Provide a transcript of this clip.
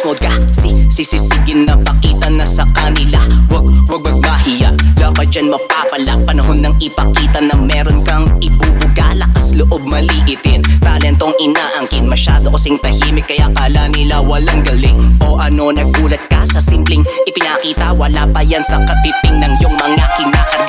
mode ka, sisisigin na pakita na sa kanila. Wag magmahiya, laka dyan mapapala. Panahon ng ipakita na meron kang ibubuga. Lakas loob maliitin, talentong inaangkin. Masyado kasing tahimik kaya kala nila walang galing. O ano, nagulat ka sa simpleng ipinakita? Wala pa yan sa katiting ng iyong mga kinakar